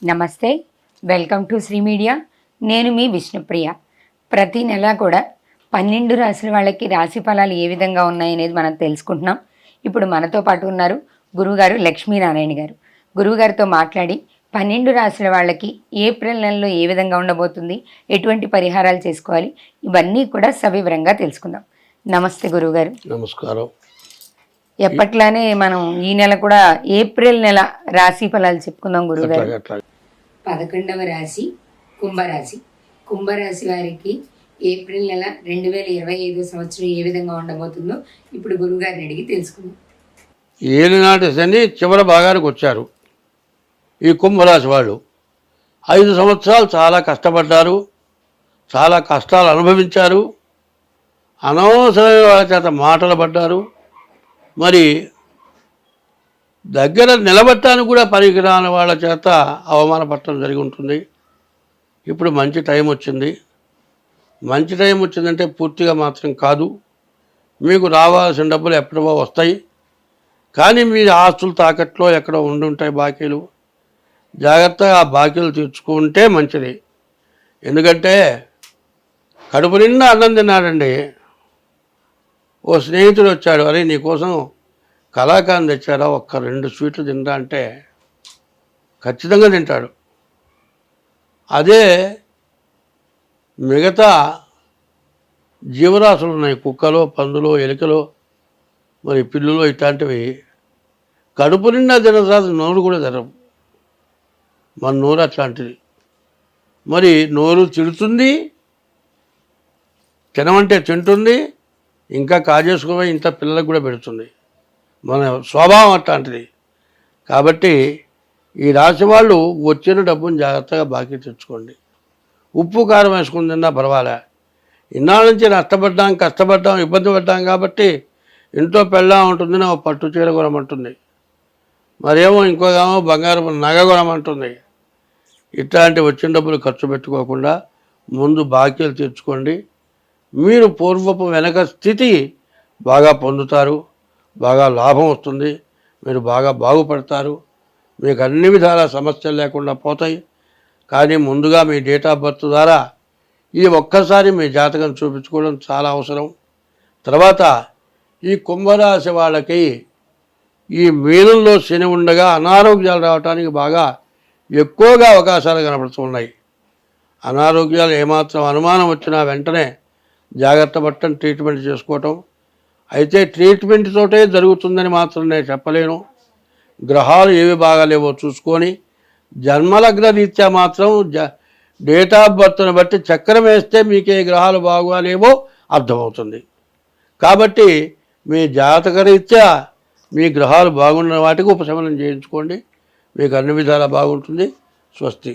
నమస్తే, welcome to Shri media. నేను మీ విష్ణుప్రియ. ప్రతి నెల కూడా 12 రాశుల వాళ్ళకి రాశి ఫలాలు ఏ విధంగా ఉన్నాయనేది మనం తెలుసుకుంటున్నాం. ఇప్పుడు మనతో పాటు ఉన్నారు గురువుగారు లక్ష్మీనారాయణ గారు. గురువుగారితో మాట్లాడి 12 రాశుల వాళ్ళకి ఏప్రిల్ నెలలో ఏ విధంగా ఉండబోతుంది, ఎటువంటి పరిహారాలు చేసుకోవాలి, ఇవన్నీ కూడా సవివరంగా తెలుసుకుందాం. నమస్తే గురువుగారు. నమస్కారం. ఎప్పట్లానే మనం ఈ నెల కూడా ఏప్రిల్ నెల రాశి ఫలాలు చెప్పుకుందాం గురువుగారు. 11వ రాశి కుంభరాశి. కుంభరాశి వారికి ఏప్రిల్ నెల 2025 సంవత్సరం ఏ విధంగా ఉండబోతుందో ఇప్పుడు గురువుగారిని అడిగి తెలుసుకుందాం. ఏలినాటి శని చివరి భాగానికి వచ్చారు. ఈ కుంభరాశి వాళ్ళు 5 సంవత్సరాలు చాలా కష్టపడ్డారు, చాలా కష్టాలు అనుభవించారు, అనవసరమైన వాళ్ళ చేత మాటలు పడ్డారు, మరి దగ్గర నిలబట్టడానికి కూడా పనికిరాని వాళ్ళ చేత అవమానపడటం జరిగి ఉంటుంది. ఇప్పుడు మంచి టైం వచ్చింది. మంచి టైం వచ్చిందంటే పూర్తిగా మాత్రం కాదు, మీకు రావాల్సిన డబ్బులు ఎప్పుడో వస్తాయి. కానీ మీ ఆస్తులు తాకట్లో ఎక్కడో ఉండుంటాయి బాకీలు. జాగ్రత్తగా ఆ బాకీలు తీర్చుకుంటే మంచిది. ఎందుకంటే కడుపు నిండా అన్నం తిన్నాడండి. ఓ స్నేహితుడు వచ్చాడు, అరే నీకోసం కళాకాండ్ తెచ్చారా, ఒక్క 2 స్వీట్లు తింటా అంటే ఖచ్చితంగా తింటాడు. అదే మిగతా జీవరాశులు ఉన్నాయి, కుక్కలో, పందులో, ఎలుకలో, మరి పిల్లులో, ఇట్లాంటివి కడుపు నిండా తిన్న తర్వాత నోరు కూడా తెరవు. మన నోరు అట్లాంటిది. మరి నోరు తిడుతుంది, తినమంటే తింటుంది, ఇంకా కాజేసుకోవే ఇంత పిల్లలకు కూడా పెడుతుంది. మన స్వభావం అట్లాంటిది. కాబట్టి ఈ రాశి వాళ్ళు వచ్చిన డబ్బును జాగ్రత్తగా బాకీ తెచ్చుకోండి. ఉప్పు కారం వేసుకుని తిన్నా పర్వాలే. ఇన్నాళ్ళ నుంచి కష్టపడ్డాం, ఇబ్బంది పడ్డాం కాబట్టి ఇంట్లో పెళ్ళా ఉంటుంది, నా పట్టు చీర కొనమంటుంది, మరేమో ఇంకోగామో బంగారం నగ కొనమంటుంది. ఇట్లాంటి వచ్చిన డబ్బులు ఖర్చు పెట్టుకోకుండా ముందు బాకీలు తెచ్చుకోండి. మీరు పూర్వపు వెనక స్థితి బాగా పొందుతారు, బాగా లాభం వస్తుంది, మీరు బాగా బాగుపడతారు, మీకు అన్ని విధాల సమస్యలు లేకుండా పోతాయి. కానీ ముందుగా మీ డేట్ ఆఫ్ బర్త్ ద్వారా ఈ ఒక్కసారి మీ జాతకం చూపించుకోవడం చాలా అవసరం. తర్వాత ఈ కుంభరాశి వాళ్ళకి ఈ మీనంలో శని ఉండగా అనారోగ్యాలు రావడానికి బాగా ఎక్కువగా అవకాశాలు కనపడుతున్నాయి. అనారోగ్యాలు ఏమాత్రం అనుమానం వచ్చినా వెంటనే జాగ్రత్త పట్టడం, ట్రీట్మెంట్ చేసుకోవటం. అయితే ట్రీట్మెంట్ తోటే జరుగుతుందని మాత్రం నేను చెప్పలేను. గ్రహాలు ఏవి బాగాలేవో చూసుకొని జన్మలగ్న రీత్యా మాత్రం డేట్ ఆఫ్ బర్త్ని బట్టి చక్రం వేస్తే మీకు ఏ గ్రహాలు బాగాలేవో అర్థమవుతుంది. కాబట్టి మీ జాతక రీత్యా మీ గ్రహాలు బాగున్న వాటికి ఉపశమనం చేయించుకోండి, మీకు అన్ని విధాలా బాగుంటుంది. స్వస్తి.